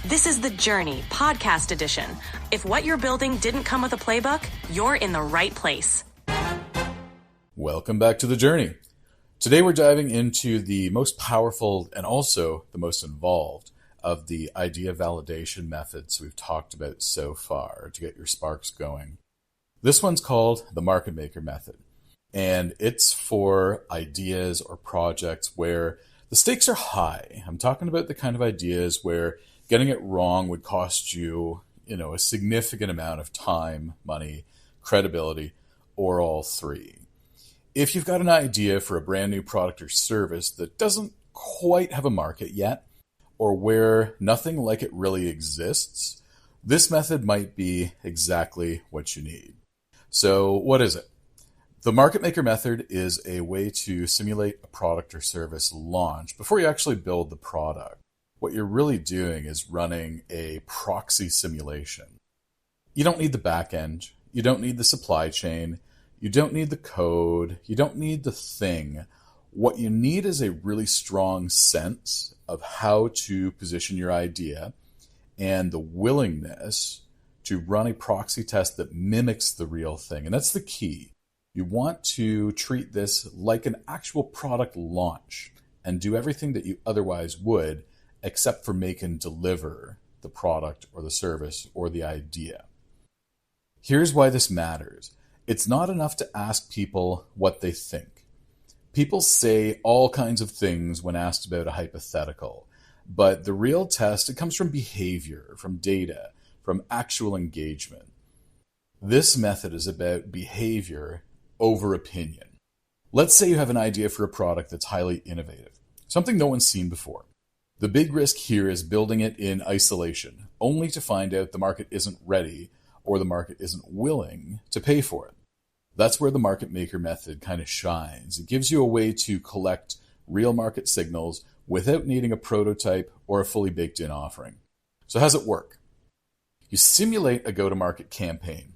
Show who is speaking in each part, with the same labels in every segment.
Speaker 1: This is The Journey, podcast edition. If what you're building didn't come with a playbook, you're in the right place.
Speaker 2: Welcome back to The Journey. Today we're diving into the most powerful and also the most involved of the idea validation methods we've talked about so far to get your sparks going. This one's called the market maker method, and it's for ideas or projects where the stakes are high. I'm talking about the kind of ideas where getting it wrong would cost you, a significant amount of time, money, credibility, or all three. If you've got an idea for a brand new product or service that doesn't quite have a market yet, or where nothing like it really exists, this method might be exactly what you need. So what is it? The market maker method is a way to simulate a product or service launch before you actually build the product. What you're really doing is running a proxy simulation. You don't need the back end. You don't need the supply chain. You don't need the code. You don't need the thing. What you need is a really strong sense of how to position your idea and the willingness to run a proxy test that mimics the real thing. And that's the key. You want to treat this like an actual product launch and do everything that you otherwise would, except for make and deliver the product or the service or the idea. Here's why this matters. It's not enough to ask people what they think. People say all kinds of things when asked about a hypothetical, but the real test, it comes from behavior, from data, from actual engagement. This method is about behavior over opinion. Let's say you have an idea for a product that's highly innovative, something no one's seen before. The big risk here is building it in isolation, only to find out the market isn't ready or the market isn't willing to pay for it. That's where the market maker method kind of shines. It gives you a way to collect real market signals without needing a prototype or a fully baked in offering. So how does it work? You simulate a go-to-market campaign.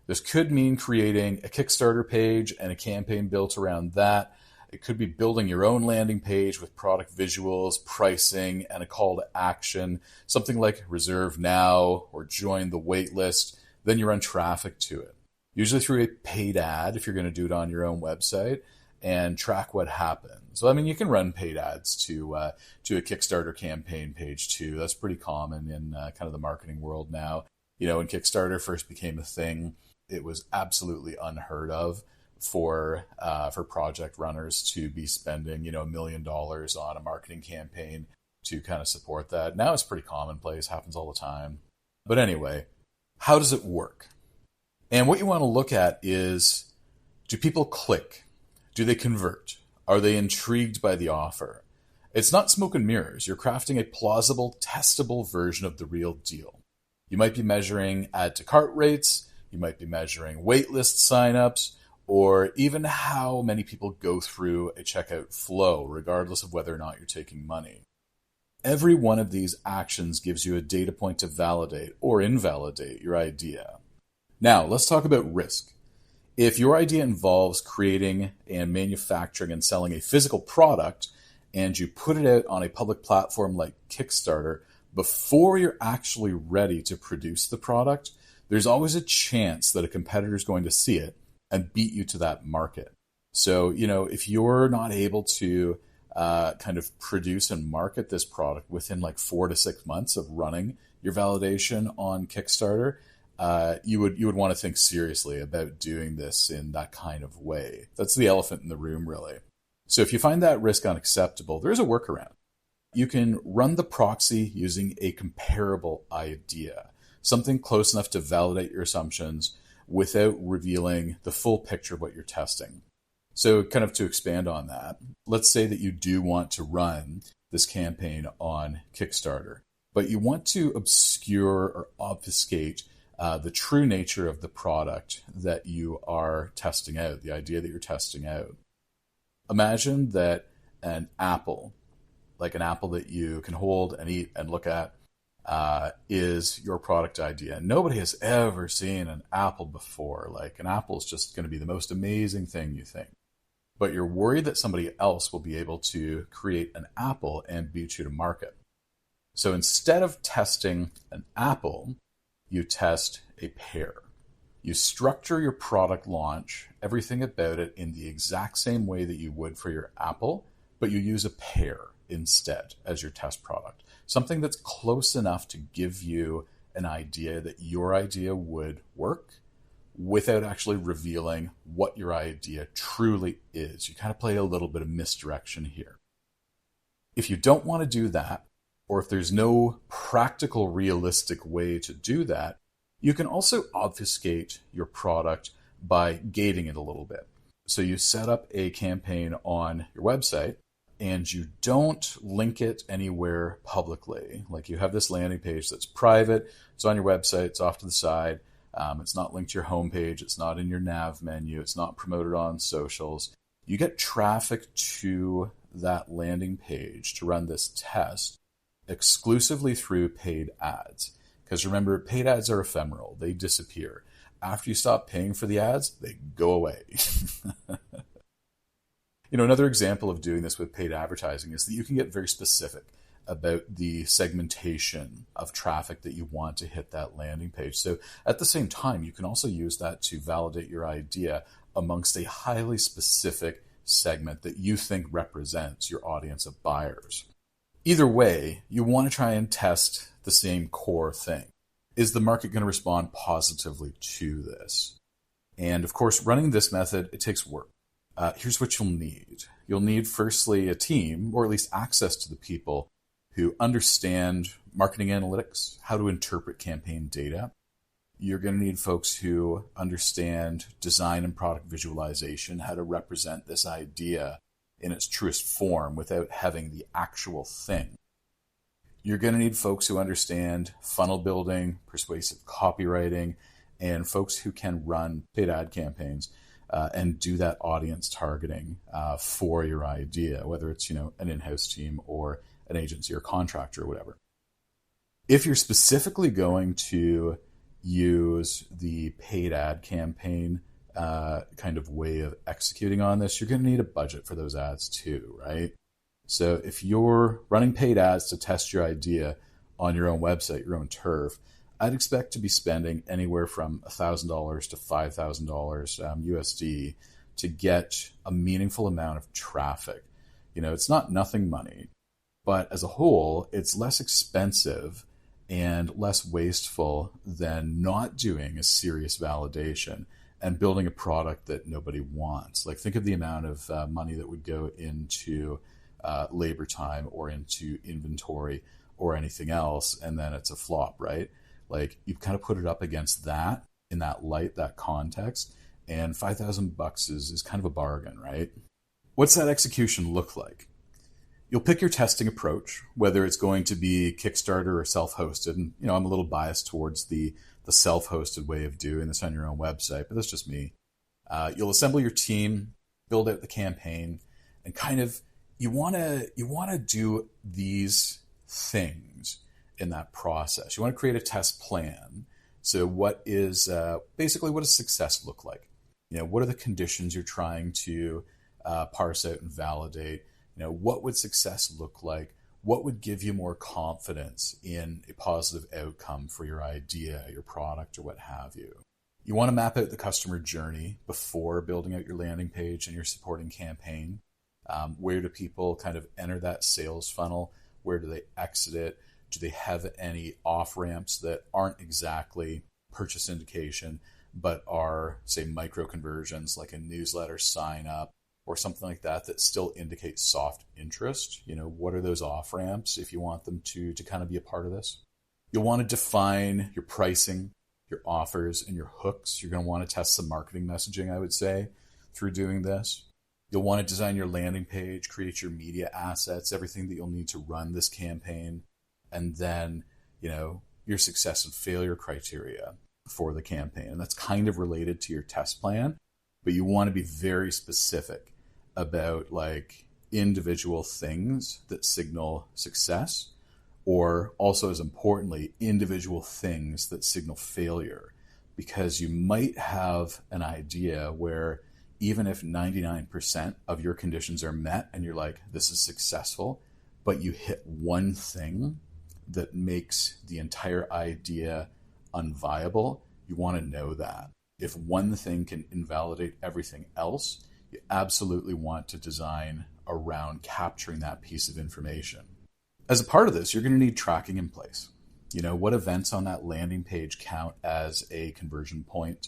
Speaker 2: This could mean creating a Kickstarter page and a campaign built around that. It could be building your own landing page with product visuals, pricing, and a call to action, something like reserve now or join the wait list. Then you run traffic to it, usually through a paid ad if you're going to do it on your own website, and track what happens. So, you can run paid ads to a Kickstarter campaign page too. That's pretty common in kind of the marketing world now. When Kickstarter first became a thing, it was absolutely unheard of for project runners to be spending, $1 million on a marketing campaign to kind of support that. Now it's pretty commonplace, happens all the time. But anyway, how does it work? And what you want to look at is, do people click? Do they convert? Are they intrigued by the offer? It's not smoke and mirrors. You're crafting a plausible, testable version of the real deal. You might be measuring add to cart rates. You might be measuring waitlist signups, or even how many people go through a checkout flow, regardless of whether or not you're taking money. Every one of these actions gives you a data point to validate or invalidate your idea. Now, let's talk about risk. If your idea involves creating and manufacturing and selling a physical product, and you put it out on a public platform like Kickstarter before you're actually ready to produce the product, there's always a chance that a competitor is going to see it and beat you to that market. So, if you're not able to kind of produce and market this product within like 4 to 6 months of running your validation on Kickstarter, you would want to think seriously about doing this in that kind of way. That's the elephant in the room, really. So if you find that risk unacceptable, there is a workaround. You can run the proxy using a comparable idea, something close enough to validate your assumptions without revealing the full picture of what you're testing. So kind of to expand on that, let's say that you do want to run this campaign on Kickstarter, but you want to obscure or obfuscate the true nature of the product that you are testing out, the idea that you're testing out. Imagine that an apple, like an apple that you can hold and eat and look at, is your product idea. Nobody has ever seen an apple before. Like, an apple is just going to be the most amazing thing you think. But you're worried that somebody else will be able to create an apple and beat you to market. So instead of testing an apple, you test a pear. You structure your product launch, everything about it, in the exact same way that you would for your apple, but you use a pear instead as your test product. Something that's close enough to give you an idea that your idea would work without actually revealing what your idea truly is. You kind of play a little bit of misdirection here. If you don't want to do that, or if there's no practical, realistic way to do that, you can also obfuscate your product by gating it a little bit. So you set up a campaign on your website and you don't link it anywhere publicly. Like you have this landing page that's private, it's on your website, it's off to the side, it's not linked to your homepage, it's not in your nav menu, it's not promoted on socials. You get traffic to that landing page to run this test exclusively through paid ads. Because remember, paid ads are ephemeral. They disappear. After you stop paying for the ads, they go away. Another example of doing this with paid advertising is that you can get very specific about the segmentation of traffic that you want to hit that landing page. So at the same time, you can also use that to validate your idea amongst a highly specific segment that you think represents your audience of buyers. Either way, you want to try and test the same core thing. Is the market going to respond positively to this? And of course, running this method, it takes work. Here's what you'll need. You'll need, firstly, a team, or at least access to the people who understand marketing analytics, how to interpret campaign data. You're going to need folks who understand design and product visualization, how to represent this idea in its truest form without having the actual thing. You're going to need folks who understand funnel building, persuasive copywriting, and folks who can run paid ad campaigns and do that audience targeting for your idea, whether it's an in-house team or an agency or contractor or whatever. If you're specifically going to use the paid ad campaign kind of way of executing on this, you're going to need a budget for those ads too, right? So if you're running paid ads to test your idea on your own website, your own turf, I'd expect to be spending anywhere from $1,000 to $5,000 USD to get a meaningful amount of traffic. It's not nothing money, but as a whole, it's less expensive and less wasteful than not doing a serious validation and building a product that nobody wants. Like, think of the amount of money that would go into labor time or into inventory or anything else, and then it's a flop, right? Like, you've kind of put it up against that in that light, that context, and $5,000 is kind of a bargain, right? What's that execution look like? You'll pick your testing approach, whether it's going to be Kickstarter or self-hosted. And, I'm a little biased towards the self-hosted way of doing this on your own website, but that's just me. You'll assemble your team, build out the campaign, and kind of, you want to do these things in that process. You want to create a test plan. So what does success look like? What are the conditions you're trying to parse out and validate? What would success look like? What would give you more confidence in a positive outcome for your idea, your product, or what have you? You want to map out the customer journey before building out your landing page and your supporting campaign. Where do people kind of enter that sales funnel? Where do they exit it? Do they have any off-ramps that aren't exactly purchase indication, but are, say, micro conversions, like a newsletter sign up or something like that still indicates soft interest? What are those off-ramps if you want them to kind of be a part of this? You'll want to define your pricing, your offers, and your hooks. You're going to want to test some marketing messaging, I would say, through doing this. You'll want to design your landing page, create your media assets, everything that you'll need to run this campaign, and then, your success and failure criteria for the campaign. And that's kind of related to your test plan, but you want to be very specific about like individual things that signal success, or also, as importantly, individual things that signal failure, because you might have an idea where even if 99% of your conditions are met and you're like, this is successful, but you hit one thing that makes the entire idea unviable, you want to know that. If one thing can invalidate everything else, you absolutely want to design around capturing that piece of information. As a part of this, you're going to need tracking in place. What events on that landing page count as a conversion point?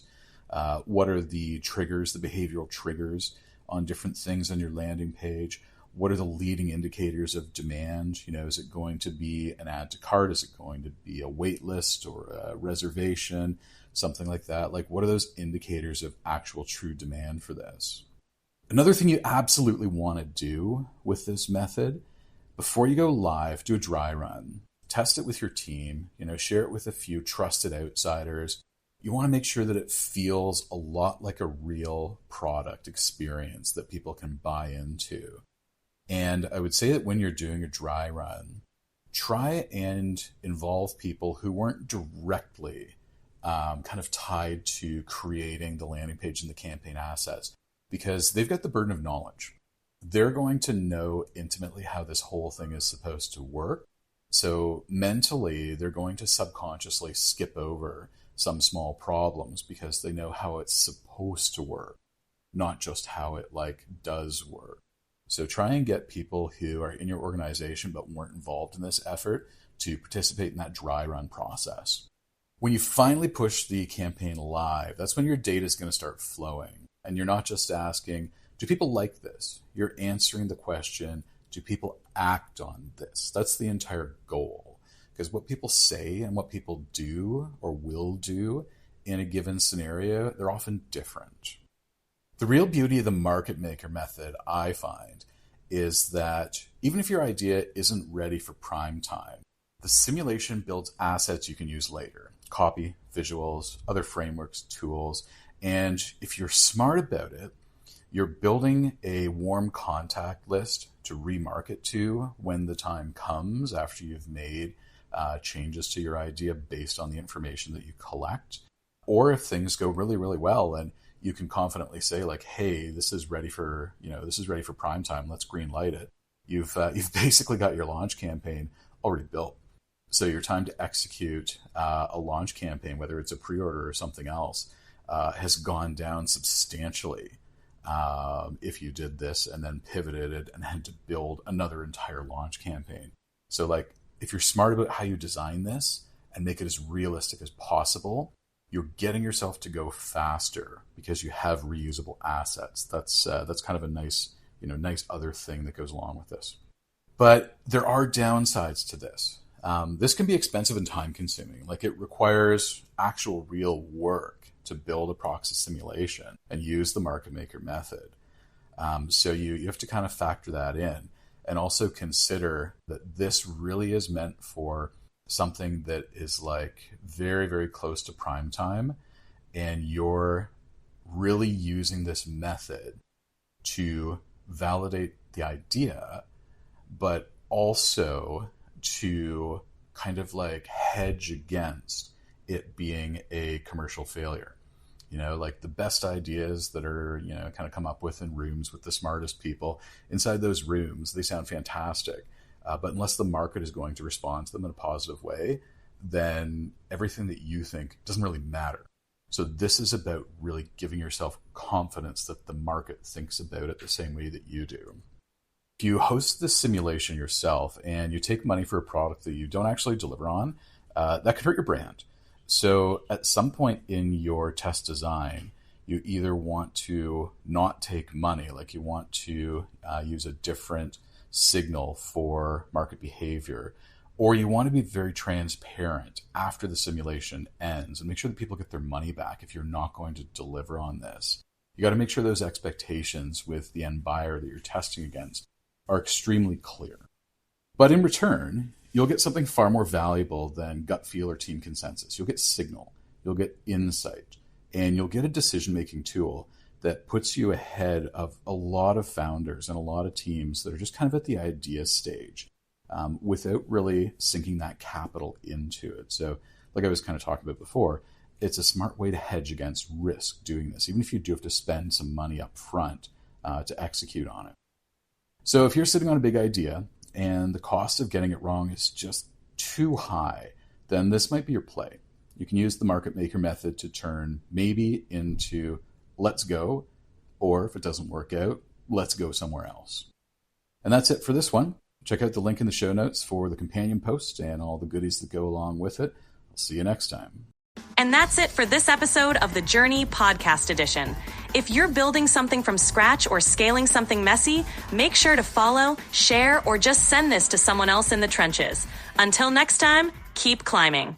Speaker 2: What are the triggers, the behavioral triggers on different things on your landing page? What are the leading indicators of demand? Is it going to be an add to cart? Is it going to be a wait list or a reservation? Something like that. Like, what are those indicators of actual true demand for this? Another thing you absolutely want to do with this method, before you go live, do a dry run. Test it with your team, share it with a few trusted outsiders. You want to make sure that it feels a lot like a real product experience that people can buy into. And I would say that when you're doing a dry run, try and involve people who weren't directly kind of tied to creating the landing page and the campaign assets, because they've got the burden of knowledge. They're going to know intimately how this whole thing is supposed to work. So mentally, they're going to subconsciously skip over some small problems because they know how it's supposed to work, not just how it does work. So try and get people who are in your organization but weren't involved in this effort to participate in that dry run process. When you finally push the campaign live, that's when your data is going to start flowing. And you're not just asking, do people like this? You're answering the question, do people act on this? That's the entire goal. Because what people say and what people do or will do in a given scenario, they're often different. The real beauty of the market maker method, I find, is that even if your idea isn't ready for prime time, the simulation builds assets you can use later. Copy, visuals, other frameworks, tools. And if you're smart about it, you're building a warm contact list to remarket to when the time comes after you've made changes to your idea based on the information that you collect. Or if things go really, really well and you can confidently say hey, this is ready for prime time. Let's green light it. You've basically got your launch campaign already built. So your time to execute a launch campaign, whether it's a pre-order or something else, has gone down substantially if you did this and then pivoted and had to build another entire launch campaign. So if you're smart about how you design this and make it as realistic as possible, you're getting yourself to go faster because you have reusable assets. That's kind of a nice other thing that goes along with this. But there are downsides to this. This can be expensive and time consuming. It requires actual real work to build a proxy simulation and use the market maker method. So you have to kind of factor that in and also consider that this really is meant for something that is very, very close to prime time, and you're really using this method to validate the idea, but also to kind of hedge against it being a commercial failure. The best ideas that are, kind of come up with in rooms with the smartest people, inside those rooms, they sound fantastic. But unless the market is going to respond to them in a positive way, then everything that you think doesn't really matter. So this is about really giving yourself confidence that the market thinks about it the same way that you do. If you host this simulation yourself and you take money for a product that you don't actually deliver on, that could hurt your brand. So at some point in your test design, you either want to not take money, you want to use a different signal for market behavior, or you want to be very transparent after the simulation ends and make sure that people get their money back if you're not going to deliver on this. You got to make sure those expectations with the end buyer that you're testing against are extremely clear. But in return, you'll get something far more valuable than gut feel or team consensus. You'll get signal, you'll get insight, and you'll get a decision-making tool that puts you ahead of a lot of founders and a lot of teams that are just kind of at the idea stage without really sinking that capital into it. So like I was kind of talking about before, it's a smart way to hedge against risk doing this, even if you do have to spend some money up front to execute on it. So if you're sitting on a big idea and the cost of getting it wrong is just too high, then this might be your play. You can use the market maker method to turn maybe into let's go, or if it doesn't work out, let's go somewhere else. And that's it for this one. Check out the link in the show notes for the companion post and all the goodies that go along with it. I'll see you next time.
Speaker 1: And that's it for this episode of The Journey Podcast Edition. If you're building something from scratch or scaling something messy, make sure to follow, share, or just send this to someone else in the trenches. Until next time, keep climbing.